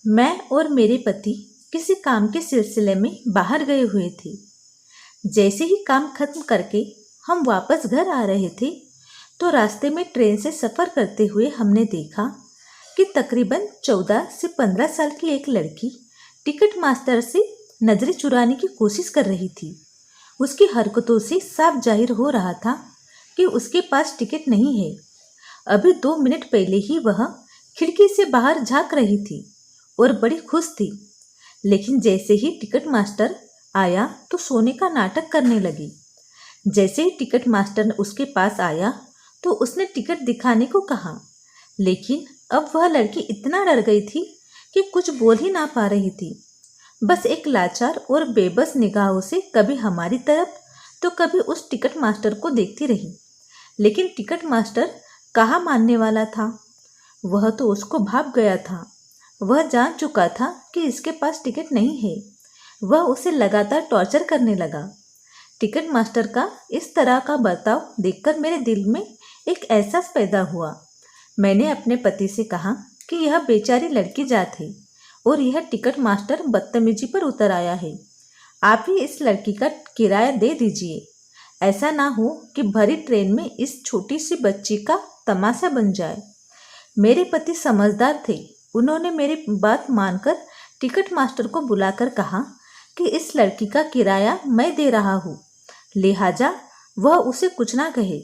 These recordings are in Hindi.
मैं और मेरे पति किसी काम के सिलसिले में बाहर गए हुए थे। जैसे ही काम खत्म करके हम वापस घर आ रहे थे तो रास्ते में ट्रेन से सफ़र करते हुए हमने देखा कि तकरीबन 14 से 15 साल की एक लड़की टिकट मास्टर से नज़रें चुराने की कोशिश कर रही थी। उसकी हरकतों से साफ जाहिर हो रहा था कि उसके पास टिकट नहीं है। अभी 2 मिनट पहले ही वह खिड़की से बाहर झांक रही थी और बड़ी खुश थी, लेकिन जैसे ही टिकट मास्टर आया तो सोने का नाटक करने लगी। जैसे ही टिकट मास्टर उसके पास आया तो उसने टिकट दिखाने को कहा, लेकिन अब वह लड़की इतना डर गई थी कि कुछ बोल ही ना पा रही थी। बस एक लाचार और बेबस निगाहों से कभी हमारी तरफ तो कभी उस टिकट मास्टर को देखती रही। लेकिन टिकट मास्टर कहाँ मानने वाला था। वह तो उसको भाप गया था। वह जान चुका था कि इसके पास टिकट नहीं है। वह उसे लगातार टॉर्चर करने लगा। टिकट मास्टर का इस तरह का बर्ताव देखकर मेरे दिल में एक एहसास पैदा हुआ। मैंने अपने पति से कहा कि यह बेचारी लड़की जात है और यह टिकट मास्टर बदतमीजी पर उतर आया है। आप ही इस लड़की का किराया दे दीजिए। ऐसा ना हो कि भरी ट्रेन में इस छोटी सी बच्ची का तमाशा बन जाए। मेरे पति समझदार थे। उन्होंने मेरी बात मानकर टिकट मास्टर को बुलाकर कहा कि इस लड़की का किराया मैं दे रहा हूँ, लिहाजा वह उसे कुछ ना कहे।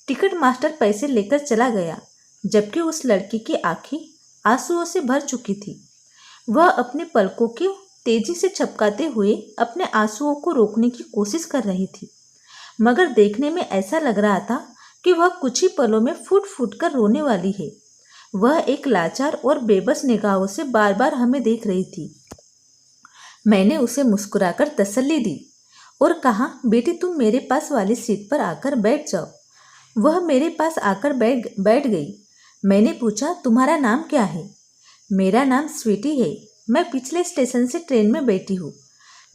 टिकट मास्टर पैसे लेकर चला गया, जबकि उस लड़की की आंखें आंसुओं से भर चुकी थी। वह अपनी पलकों को तेजी से झपकाते हुए अपने आंसुओं को रोकने की कोशिश कर रही थी, मगर देखने में ऐसा लग रहा था कि वह कुछ ही पलों में फूट फूट कर रोने वाली है। वह एक लाचार और बेबस निगाहों से बार बार हमें देख रही थी। मैंने उसे मुस्कुराकर तसल्ली दी और कहा, बेटी तुम मेरे पास वाली सीट पर आकर बैठ जाओ। वह मेरे पास आकर बैठ गई। मैंने पूछा, तुम्हारा नाम क्या है? मेरा नाम स्वीटी है। मैं पिछले स्टेशन से ट्रेन में बैठी हूँ।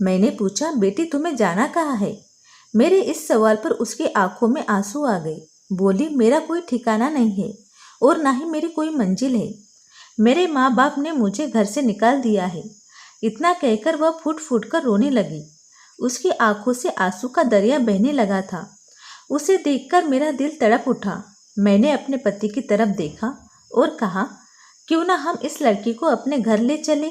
मैंने पूछा, बेटी तुम्हें जाना कहाँ है? मेरे इस सवाल पर उसकी आंखों में आंसू आ गए। बोली, मेरा कोई ठिकाना नहीं है और ना ही मेरी कोई मंजिल है। मेरे माँ बाप ने मुझे घर से निकाल दिया है। इतना कहकर वह फूट फूट कर रोने लगी। उसकी आंखों से आंसू का दरिया बहने लगा था। उसे देखकर मेरा दिल तड़प उठा। मैंने अपने पति की तरफ देखा और कहा, क्यों ना हम इस लड़की को अपने घर ले चले?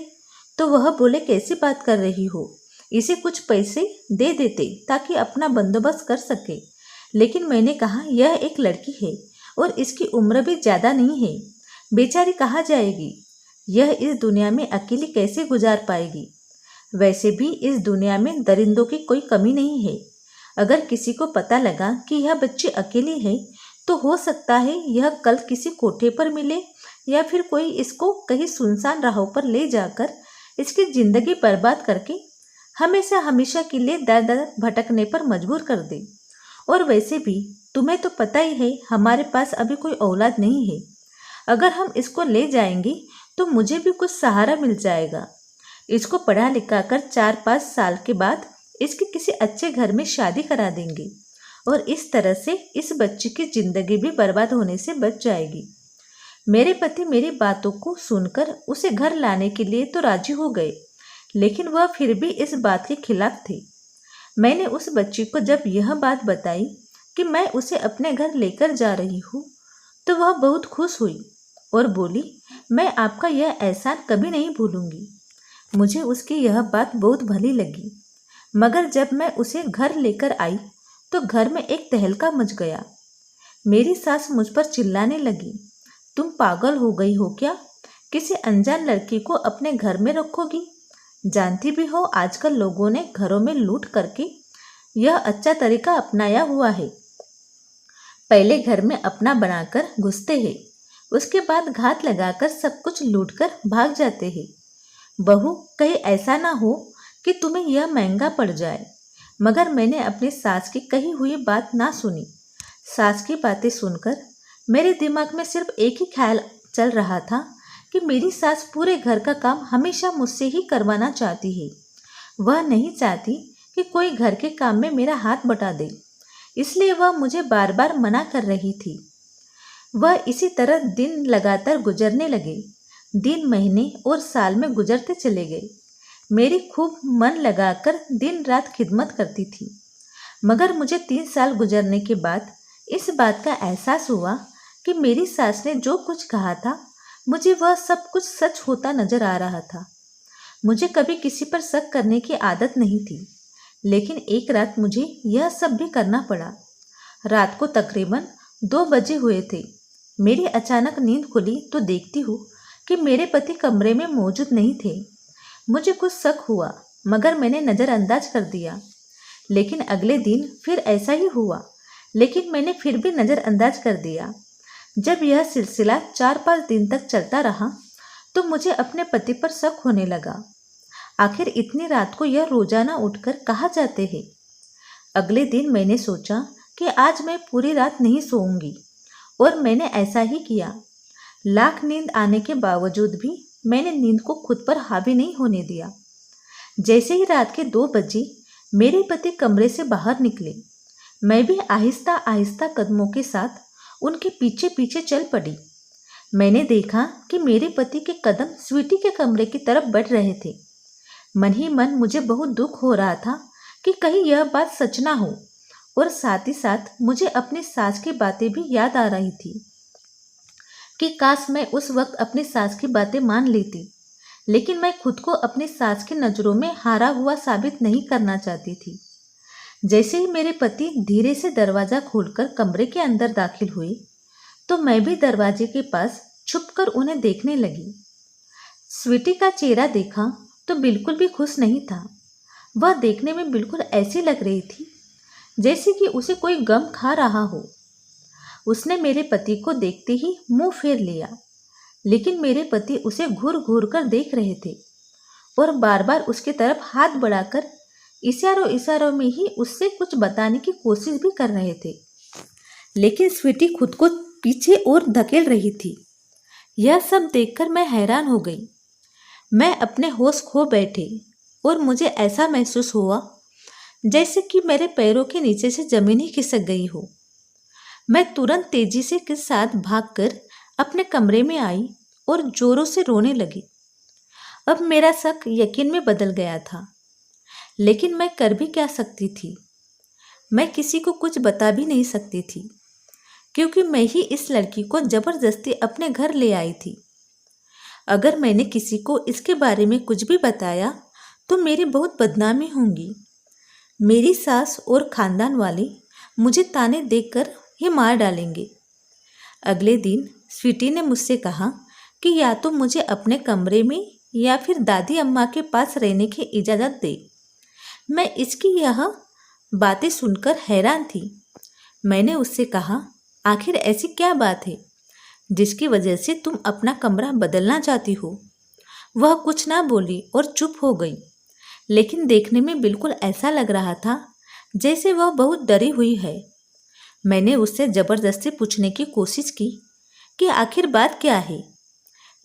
तो वह बोले, कैसी बात कर रही हो? इसे कुछ पैसे दे देते ताकि अपना बंदोबस्त कर सके। लेकिन मैंने कहा, यह एक लड़की है और इसकी उम्र भी ज़्यादा नहीं है। बेचारी कहाँ जाएगी? यह इस दुनिया में अकेली कैसे गुजार पाएगी? वैसे भी इस दुनिया में दरिंदों की कोई कमी नहीं है। अगर किसी को पता लगा कि यह बच्ची अकेली है तो हो सकता है यह कल किसी कोठे पर मिले या फिर कोई इसको कहीं सुनसान राहों पर ले जाकर इसकी ज़िंदगी बर्बाद करके हमेशा हमेशा के लिए दर दर भटकने पर मजबूर कर दे। और वैसे भी तुम्हें तो पता ही है, हमारे पास अभी कोई औलाद नहीं है। अगर हम इसको ले जाएंगे तो मुझे भी कुछ सहारा मिल जाएगा। इसको पढ़ा लिखा कर 4-5 साल के बाद इसकी किसी अच्छे घर में शादी करा देंगे और इस तरह से इस बच्ची की जिंदगी भी बर्बाद होने से बच जाएगी। मेरे पति मेरी बातों को सुनकर उसे घर लाने के लिए तो राजी हो गए, लेकिन वह फिर भी इस बात के खिलाफ थे। मैंने उस बच्ची को जब यह बात बताई कि मैं उसे अपने घर लेकर जा रही हूँ तो वह बहुत खुश हुई और बोली, मैं आपका यह एहसान कभी नहीं भूलूंगी। मुझे उसकी यह बात बहुत भली लगी, मगर जब मैं उसे घर लेकर आई तो घर में एक तहलका मच गया। मेरी सास मुझ पर चिल्लाने लगी, तुम पागल हो गई हो क्या? किसी अनजान लड़की को अपने घर में रखोगी? जानती भी हो आजकल लोगों ने घरों में लूट करके यह अच्छा तरीका अपनाया हुआ है। पहले घर में अपना बनाकर घुसते हैं, उसके बाद घात लगाकर सब कुछ लूटकर भाग जाते हैं। बहू, कहीं ऐसा ना हो कि तुम्हें यह महंगा पड़ जाए। मगर मैंने अपनी सास की कही हुई बात ना सुनी। सास की बातें सुनकर मेरे दिमाग में सिर्फ एक ही ख्याल चल रहा था कि मेरी सास पूरे घर का काम हमेशा मुझसे ही करवाना चाहती है। वह नहीं चाहती कि कोई घर के काम में मेरा हाथ बटा दे, इसलिए वह मुझे बार बार मना कर रही थी। वह इसी तरह दिन लगातार गुजरने लगे। दिन, महीने और साल में गुजरते चले गए। मेरी खूब मन लगाकर दिन रात खिदमत करती थी, मगर मुझे 3 साल गुजरने के बाद इस बात का एहसास हुआ कि मेरी सास ने जो कुछ कहा था, मुझे वह सब कुछ सच होता नजर आ रहा था। मुझे कभी किसी पर शक करने की आदत नहीं थी, लेकिन एक रात मुझे यह सब भी करना पड़ा। रात को तकरीबन 2 बजे हुए थे। मेरी अचानक नींद खुली तो देखती हूँ कि मेरे पति कमरे में मौजूद नहीं थे। मुझे कुछ शक हुआ, मगर मैंने नज़रअंदाज कर दिया। लेकिन अगले दिन फिर ऐसा ही हुआ, लेकिन मैंने फिर भी नज़रअंदाज कर दिया। जब यह सिलसिला 4-5 दिन तक चलता रहा तो मुझे अपने पति पर शक होने लगा। आखिर इतनी रात को यह रोजाना उठकर कहाँ जाते हैं? अगले दिन मैंने सोचा कि आज मैं पूरी रात नहीं सोऊंगी, और मैंने ऐसा ही किया। लाख नींद आने के बावजूद भी मैंने नींद को खुद पर हावी नहीं होने दिया। जैसे ही रात के 2 बजे मेरे पति कमरे से बाहर निकले, मैं भी आहिस्ता आहिस्ता कदमों के साथ उनके पीछे पीछे चल पड़ी। मैंने देखा कि मेरे पति के कदम स्वीटी के कमरे की तरफ बढ़ रहे थे। मन ही मन मुझे बहुत दुख हो रहा था कि कहीं यह बात सच ना हो, और साथ ही साथ मुझे अपनी सास की बातें भी याद आ रही थी कि काश मैं उस वक्त अपनी सास की बातें मान लेती। लेकिन मैं खुद को अपनी सास की नज़रों में हारा हुआ साबित नहीं करना चाहती थी। जैसे ही मेरे पति धीरे से दरवाज़ा खोलकर कमरे के अंदर दाखिल हुए, तो मैं भी दरवाजे के पास छुपकर उन्हें देखने लगी। स्वीटी का चेहरा देखा तो बिल्कुल भी खुश नहीं था। वह देखने में बिल्कुल ऐसी लग रही थी जैसे कि उसे कोई गम खा रहा हो। उसने मेरे पति को देखते ही मुंह फेर लिया, लेकिन मेरे पति उसे घूर घूर कर देख रहे थे और बार बार उसकी तरफ हाथ बढ़ाकर इशारों इशारों में ही उससे कुछ बताने की कोशिश भी कर रहे थे। लेकिन स्वीटी खुद को पीछे और धकेल रही थी। यह सब देखकर मैं हैरान हो गई। मैं अपने होश खो बैठे और मुझे ऐसा महसूस हुआ जैसे कि मेरे पैरों के नीचे से जमीन ही खिसक गई हो। मैं तुरंत तेजी से के साथ भागकर अपने कमरे में आई और जोरों से रोने लगी। अब मेरा शक यकीन में बदल गया था, लेकिन मैं कर भी क्या सकती थी? मैं किसी को कुछ बता भी नहीं सकती थी, क्योंकि मैं ही इस लड़की को जबरदस्ती अपने घर ले आई थी। अगर मैंने किसी को इसके बारे में कुछ भी बताया तो मेरी बहुत बदनामी होगी। मेरी सास और खानदान वाले मुझे ताने देकर ही मार डालेंगे। अगले दिन स्वीटी ने मुझसे कहा कि या तो मुझे अपने कमरे में या फिर दादी अम्मा के पास रहने की इजाज़त दे। मैं इसकी यह बातें सुनकर हैरान थी। मैंने उससे कहा, आखिर ऐसी क्या बात है जिसकी वजह से तुम अपना कमरा बदलना चाहती हो? वह कुछ ना बोली और चुप हो गई, लेकिन देखने में बिल्कुल ऐसा लग रहा था जैसे वह बहुत डरी हुई है। मैंने उससे ज़बरदस्ती पूछने की कोशिश की कि आखिर बात क्या है,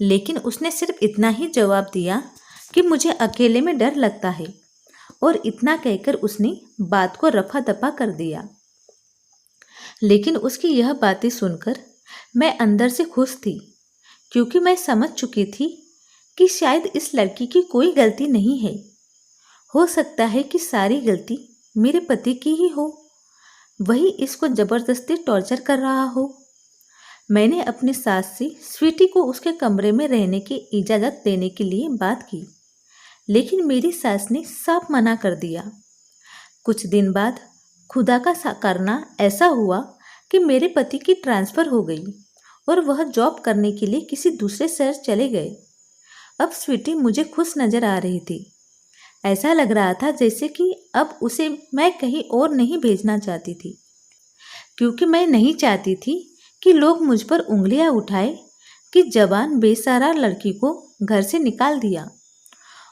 लेकिन उसने सिर्फ इतना ही जवाब दिया कि मुझे अकेले में डर लगता है, और इतना कहकर उसने बात को रफा दफा कर दिया। लेकिन उसकी यह बातें सुनकर मैं अंदर से खुश थी, क्योंकि मैं समझ चुकी थी कि शायद इस लड़की की कोई गलती नहीं है। हो सकता है कि सारी गलती मेरे पति की ही हो, वही इसको ज़बरदस्ती टॉर्चर कर रहा हो। मैंने अपनी सास से स्वीटी को उसके कमरे में रहने की इजाज़त देने के लिए बात की, लेकिन मेरी सास ने साफ मना कर दिया। कुछ दिन बाद खुदा का करना ऐसा हुआ कि मेरे पति की ट्रांसफ़र हो गई और वह जॉब करने के लिए किसी दूसरे शहर चले गए। अब स्वीटी मुझे खुश नज़र आ रही थी। ऐसा लग रहा था जैसे कि अब उसे मैं कहीं और नहीं भेजना चाहती थी, क्योंकि मैं नहीं चाहती थी कि लोग मुझ पर उंगलियां उठाए कि जवान बेसहारा लड़की को घर से निकाल दिया।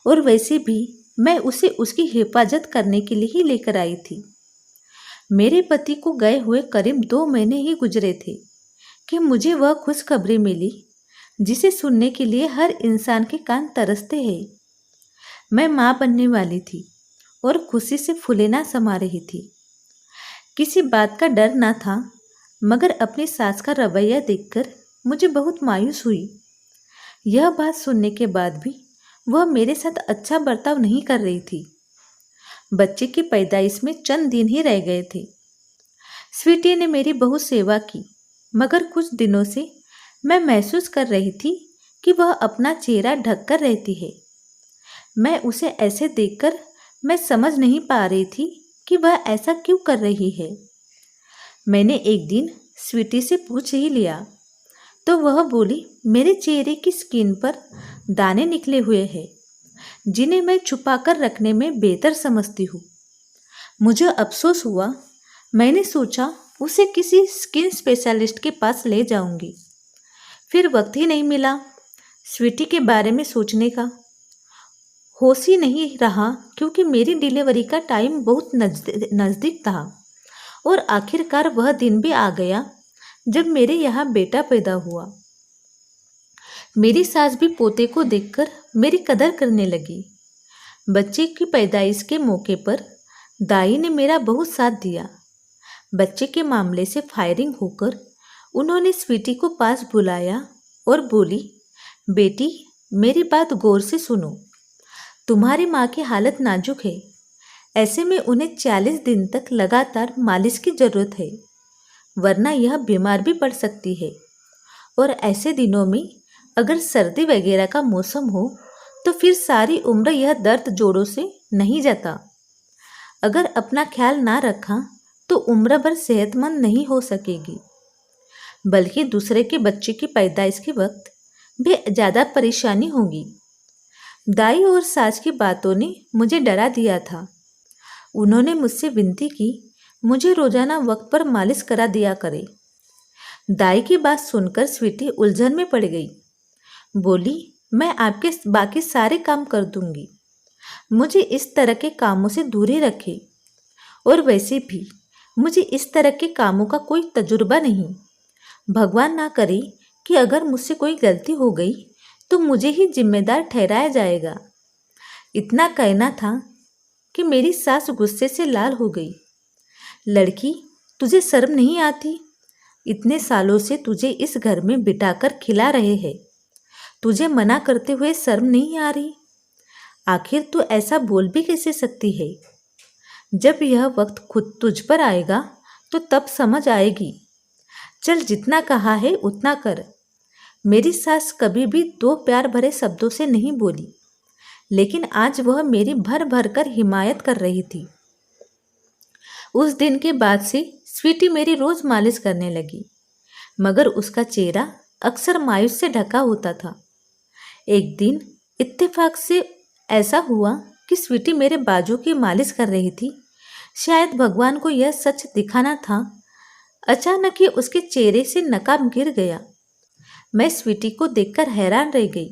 और वैसे भी मैं उसे उसकी हिफाजत करने के लिए ही लेकर आई थी। मेरे पति को गए हुए करीब 2 महीने ही गुजरे थे कि मुझे वह खुशखबरी मिली जिसे सुनने के लिए हर इंसान के कान तरसते हैं। मैं माँ बनने वाली थी और खुशी से फूले ना समा रही थी। किसी बात का डर ना था, मगर अपनी सास का रवैया देखकर मुझे बहुत मायूस हुई। यह बात सुनने के बाद भी वह मेरे साथ अच्छा बर्ताव नहीं कर रही थी। बच्चे की पैदाइश में चंद दिन ही रह गए थे। स्वीटी ने मेरी बहुत सेवा की, मगर कुछ दिनों से मैं महसूस कर रही थी कि वह अपना चेहरा ढककर रहती है। मैं उसे ऐसे देखकर मैं समझ नहीं पा रही थी कि वह ऐसा क्यों कर रही है। मैंने एक दिन स्वीटी से पूछ ही लिया तो वह बोली, मेरे चेहरे की स्किन पर दाने निकले हुए हैं जिन्हें मैं छुपाकर रखने में बेहतर समझती हूँ। मुझे अफसोस हुआ। मैंने सोचा उसे किसी स्किन स्पेशलिस्ट के पास ले जाऊंगी, फिर वक्त ही नहीं मिला स्वीटी के बारे में सोचने का। होश ही नहीं रहा क्योंकि मेरी डिलीवरी का टाइम बहुत नज़दीक था और आखिरकार वह दिन भी आ गया जब मेरे यहाँ बेटा पैदा हुआ। मेरी सास भी पोते को देखकर मेरी कदर करने लगी। बच्चे की पैदाइश के मौके पर दाई ने मेरा बहुत साथ दिया। बच्चे के मामले से फायरिंग होकर उन्होंने स्वीटी को पास बुलाया और बोली, बेटी मेरी बात गौर से सुनो, तुम्हारी माँ की हालत नाजुक है। ऐसे में उन्हें 40 दिन तक लगातार मालिश की जरूरत है, वरना यह बीमार भी पड़ सकती है। और ऐसे दिनों में अगर सर्दी वगैरह का मौसम हो तो फिर सारी उम्र यह दर्द जोड़ों से नहीं जाता। अगर अपना ख्याल ना रखा तो उम्र भर सेहतमंद नहीं हो सकेगी, बल्कि दूसरे के बच्चे की पैदाइश के वक्त भी ज़्यादा परेशानी होगी। दाई और सास की बातों ने मुझे डरा दिया था। उन्होंने मुझसे विनती की मुझे रोजाना वक्त पर मालिश करा दिया करे। दाई की बात सुनकर स्वीटी उलझन में पड़ गई। बोली, मैं आपके बाकी सारे काम कर दूंगी, मुझे इस तरह के कामों से दूरी रखे। और वैसे भी मुझे इस तरह के कामों का कोई तजुर्बा नहीं। भगवान ना करे कि अगर मुझसे कोई गलती हो गई तो मुझे ही जिम्मेदार ठहराया जाएगा। इतना कहना था कि मेरी सास गुस्से से लाल हो गई। लड़की, तुझे शर्म नहीं आती? इतने सालों से तुझे इस घर में बिठाकर खिला रहे हैं, तुझे मना करते हुए शर्म नहीं आ रही? आखिर तू ऐसा बोल भी कैसे सकती है? जब यह वक्त खुद तुझ पर आएगा तो तब समझ आएगी। चल, जितना कहा है उतना कर। मेरी सास कभी भी 2 प्यार भरे शब्दों से नहीं बोली, लेकिन आज वह मेरी भर भर कर हिमायत कर रही थी। उस दिन के बाद से स्वीटी मेरी रोज मालिश करने लगी, मगर उसका चेहरा अक्सर मायूस से ढका होता था। एक दिन इत्तेफाक से ऐसा हुआ कि स्वीटी मेरे बाजू की मालिश कर रही थी। शायद भगवान को यह सच दिखाना था। अचानक ही उसके चेहरे से नकाब गिर गया। मैं स्वीटी को देखकर हैरान रह गई।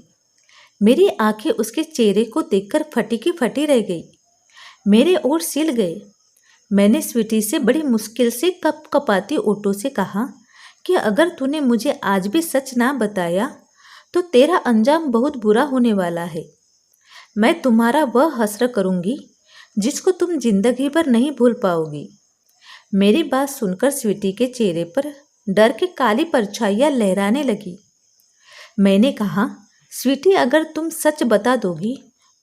मेरी आंखें उसके चेहरे को देखकर फटी की फटी रह गई। मेरे ओर सिल गए। मैंने स्वीटी से बड़ी मुश्किल से कपकपाती ओठों से कहा कि अगर तूने मुझे आज भी सच ना बताया तो तेरा अंजाम बहुत बुरा होने वाला है। मैं तुम्हारा वह हश्र करूंगी जिसको तुम जिंदगी भर नहीं भूल पाओगी। मेरी बात सुनकर स्वीटी के चेहरे पर डर की काली परछाइयाँ लहराने लगी। मैंने कहा, स्वीटी, अगर तुम सच बता दोगी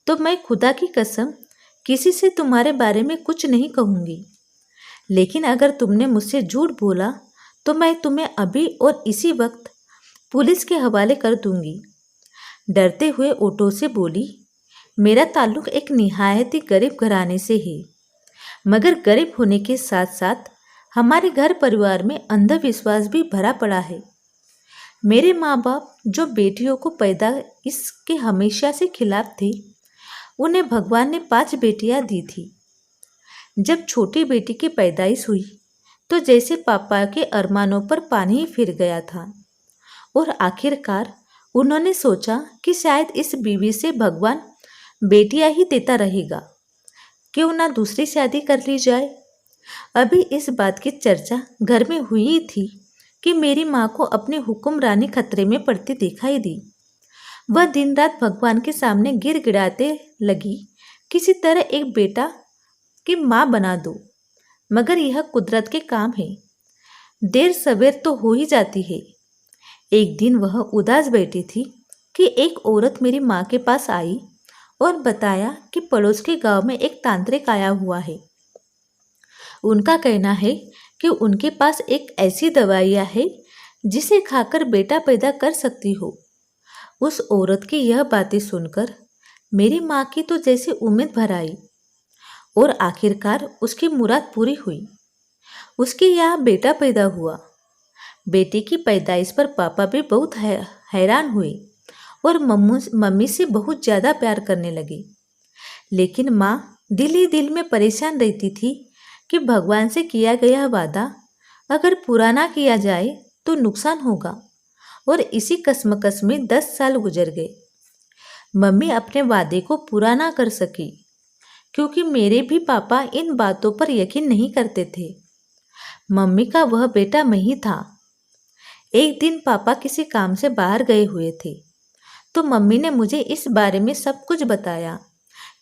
तो मैं खुदा की कसम किसी से तुम्हारे बारे में कुछ नहीं कहूँगी, लेकिन अगर तुमने मुझसे झूठ बोला तो मैं तुम्हें अभी और इसी वक्त पुलिस के हवाले कर दूंगी। डरते हुए ओठों से बोली, मेरा ताल्लुक एक निहायत ही गरीब घराने से है, मगर गरीब होने के साथ साथ हमारे घर परिवार में अंधविश्वास भी भरा पड़ा है। मेरे माँ बाप जो बेटियों को पैदा इसके हमेशा से खिलाफ थे, उन्हें भगवान ने 5 बेटियां दी थी। जब छोटी बेटी की पैदाइश हुई तो जैसे पापा के अरमानों पर पानी ही फिर गया था और आखिरकार उन्होंने सोचा कि शायद इस बीवी से भगवान बेटियां ही देता रहेगा, क्यों ना दूसरी शादी कर ली जाए। अभी इस बात की चर्चा घर में हुई थी कि मेरी माँ को अपनी हुक्मरानी खतरे में पड़ती दिखाई दी। वह दिन रात भगवान के सामने गिड़गिड़ाते लगी, किसी तरह एक बेटा की माँ बना दो, मगर यह कुदरत के काम है, देर सवेर तो हो ही जाती है। एक दिन वह उदास बैठी थी कि एक औरत मेरी माँ के पास आई और बताया कि पड़ोस के गांव में एक तांत्रिक आया हुआ है। उनका कहना है कि उनके पास एक ऐसी दवाइयाँ है जिसे खाकर बेटा पैदा कर सकती हो। उस औरत की यह बातें सुनकर मेरी माँ की तो जैसे उम्मीद भर आई और आखिरकार उसकी मुराद पूरी हुई। उसके यहाँ बेटा पैदा हुआ। बेटी की पैदाइश पर पापा भी बहुत हैरान हुए और मम्मी से बहुत ज़्यादा प्यार करने लगे। लेकिन माँ दिल ही दिल में परेशान रहती थी कि भगवान से किया गया वादा अगर पूरा ना किया जाए तो नुकसान होगा, और इसी कश्मकश में 10 साल गुजर गए। मम्मी अपने वादे को पूरा ना कर सकी क्योंकि मेरे भी पापा इन बातों पर यकीन नहीं करते थे। मम्मी का वह बेटा मैं ही था। एक दिन पापा किसी काम से बाहर गए हुए थे तो मम्मी ने मुझे इस बारे में सब कुछ बताया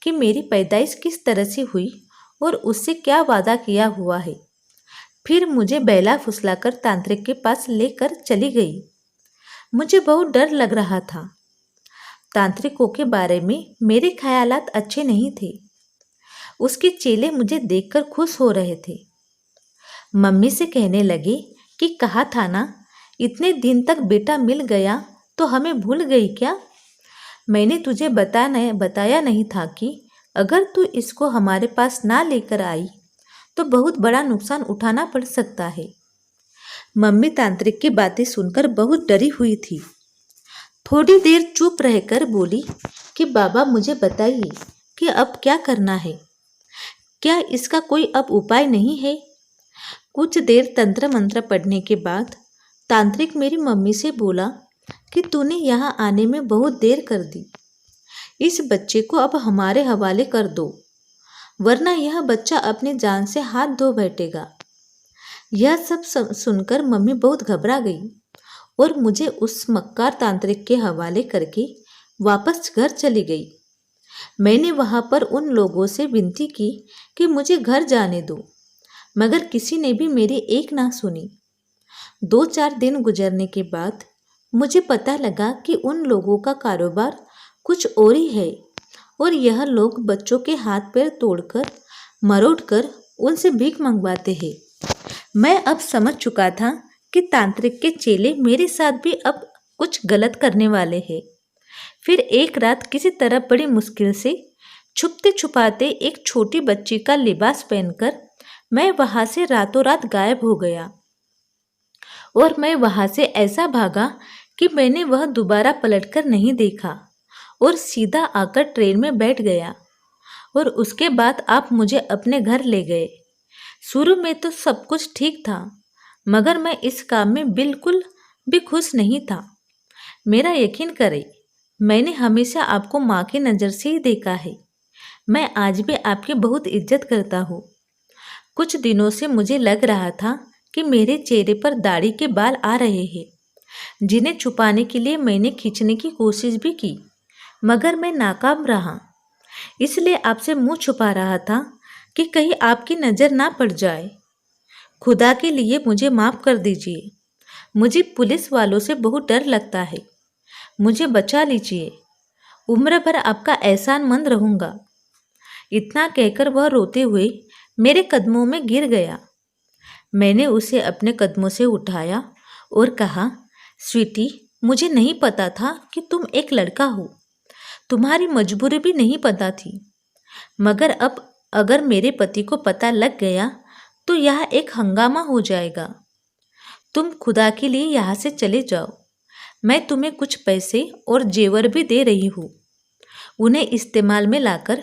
कि मेरी पैदाइश किस तरह से हुई और उससे क्या वादा किया हुआ है। फिर मुझे बहला फुसलाकर तांत्रिक के पास लेकर चली गई। मुझे बहुत डर लग रहा था। तांत्रिकों के बारे में मेरे ख्यालात अच्छे नहीं थे। उसके चेले मुझे देखकर खुश हो रहे थे। मम्मी से कहने लगे कि कहा था ना, इतने दिन तक बेटा मिल गया तो हमें भूल गई क्या? मैंने तुझे बताया नहीं था कि अगर तू इसको हमारे पास ना लेकर आई तो बहुत बड़ा नुकसान उठाना पड़ सकता है। मम्मी तांत्रिक की बातें सुनकर बहुत डरी हुई थी। थोड़ी देर चुप रहकर बोली कि बाबा मुझे बताइए कि अब क्या करना है, क्या इसका कोई अब उपाय नहीं है? कुछ देर तंत्र मंत्र पढ़ने के बाद तांत्रिक मेरी मम्मी से बोला कि तूने यहाँ आने में बहुत देर कर दी। इस बच्चे को अब हमारे हवाले कर दो, वरना यह बच्चा अपनी जान से हाथ धो बैठेगा। यह सब सुनकर मम्मी बहुत घबरा गई और मुझे उस मक्कार तांत्रिक के हवाले करके वापस घर चली गई। मैंने वहाँ पर उन लोगों से विनती की कि मुझे घर जाने दो, मगर किसी ने भी मेरी एक ना सुनी। 2-4 दिन गुजरने के बाद मुझे पता लगा कि उन लोगों का कारोबार कुछ और ही है और यह लोग बच्चों के हाथ पैर तोड़कर मरोड़कर उनसे भीख मंगवाते हैं। मैं अब समझ चुका था कि तांत्रिक के चेले मेरे साथ भी अब कुछ गलत करने वाले हैं। फिर एक रात किसी तरह बड़ी मुश्किल से छुपते छुपाते एक छोटी बच्ची का लिबास पहनकर मैं वहाँ से रातों रात गायब हो गया और मैं वहाँ से ऐसा भागा कि मैंने वह दोबारा पलटकर नहीं देखा और सीधा आकर ट्रेन में बैठ गया। और उसके बाद आप मुझे अपने घर ले गए। शुरू में तो सब कुछ ठीक था, मगर मैं इस काम में बिल्कुल भी खुश नहीं था। मेरा यकीन करें, मैंने हमेशा आपको माँ की नज़र से ही देखा है। मैं आज भी आपकी बहुत इज्जत करता हूँ। कुछ दिनों से मुझे लग रहा था कि मेरे चेहरे पर दाढ़ी के बाल आ रहे हैं, जिन्हें छुपाने के लिए मैंने खींचने की कोशिश भी की, मगर मैं नाकाम रहा। इसलिए आपसे मुंह छुपा रहा था कि कहीं आपकी नज़र ना पड़ जाए। खुदा के लिए मुझे माफ़ कर दीजिए। मुझे पुलिस वालों से बहुत डर लगता है। मुझे बचा लीजिए। उम्र भर आपका एहसानमंद रहूँगा। इतना कहकर वह रोते हुए मेरे कदमों में गिर गया। मैंने उसे अपने कदमों से उठाया और कहा, स्वीटी, मुझे नहीं पता था कि तुम एक लड़का हो। तुम्हारी मजबूरी भी नहीं पता थी, मगर अब अगर मेरे पति को पता लग गया तो यह एक हंगामा हो जाएगा। तुम खुदा के लिए यहाँ से चले जाओ। मैं तुम्हें कुछ पैसे और जेवर भी दे रही हूँ। उन्हें इस्तेमाल में लाकर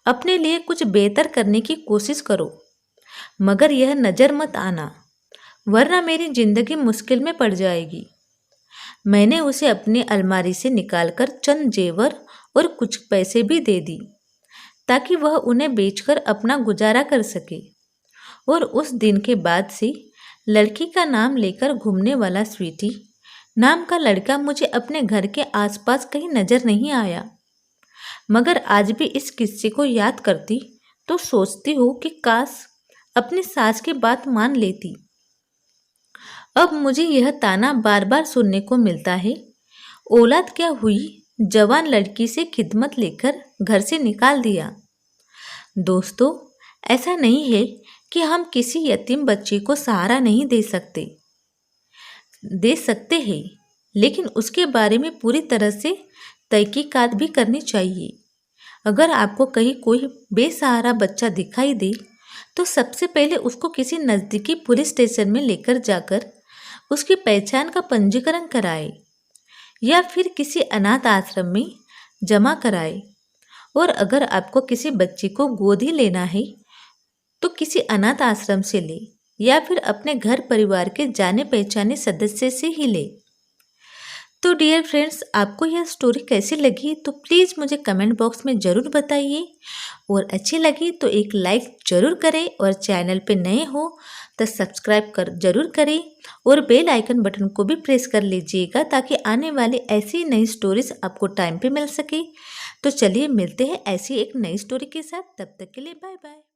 अपने लिए कुछ बेहतर करने की कोशिश करो, मगर यह नज़र मत आना, वरना मेरी जिंदगी मुश्किल में पड़ जाएगी। मैंने उसे अपनी अलमारी से निकालकर चंद जेवर और कुछ पैसे भी दे दी ताकि वह उन्हें बेचकर अपना गुजारा कर सके। और उस दिन के बाद से लड़की का नाम लेकर घूमने वाला स्वीटी नाम का लड़का मुझे अपने घर के आसपास कहीं नजर नहीं आया। मगर आज भी इस किस्से को याद करती तो सोचती हूँ कि काश अपनी सास की बात मान लेती। अब मुझे यह ताना बार बार सुनने को मिलता है औलाद क्या हुई, जवान लड़की से खिदमत लेकर घर से निकाल दिया। दोस्तों, ऐसा नहीं है कि हम किसी यतीम बच्चे को सहारा नहीं दे सकते हैं, लेकिन उसके बारे में पूरी तरह से तहकीकात भी करनी चाहिए। अगर आपको कहीं कोई बेसहारा बच्चा दिखाई दे तो सबसे पहले उसको किसी नज़दीकी पुलिस स्टेशन में लेकर जाकर उसकी पहचान का पंजीकरण कराए या फिर किसी अनाथ आश्रम में जमा कराए। और अगर आपको किसी बच्चे को गोद ही लेना है तो किसी अनाथ आश्रम से ले या फिर अपने घर परिवार के जाने पहचाने सदस्य से ही ले। तो डियर फ्रेंड्स, आपको यह स्टोरी कैसी लगी तो प्लीज़ मुझे कमेंट बॉक्स में ज़रूर बताइए, और अच्छी लगी तो एक लाइक ज़रूर करें, और चैनल पे नए हो तो सब्सक्राइब ज़रूर करें और बेल आइकन बटन को भी प्रेस कर लीजिएगा ताकि आने वाली ऐसी नई स्टोरीज आपको टाइम पे मिल सके। तो चलिए मिलते हैं ऐसी एक नई स्टोरी के साथ, तब तक के लिए बाय बाय।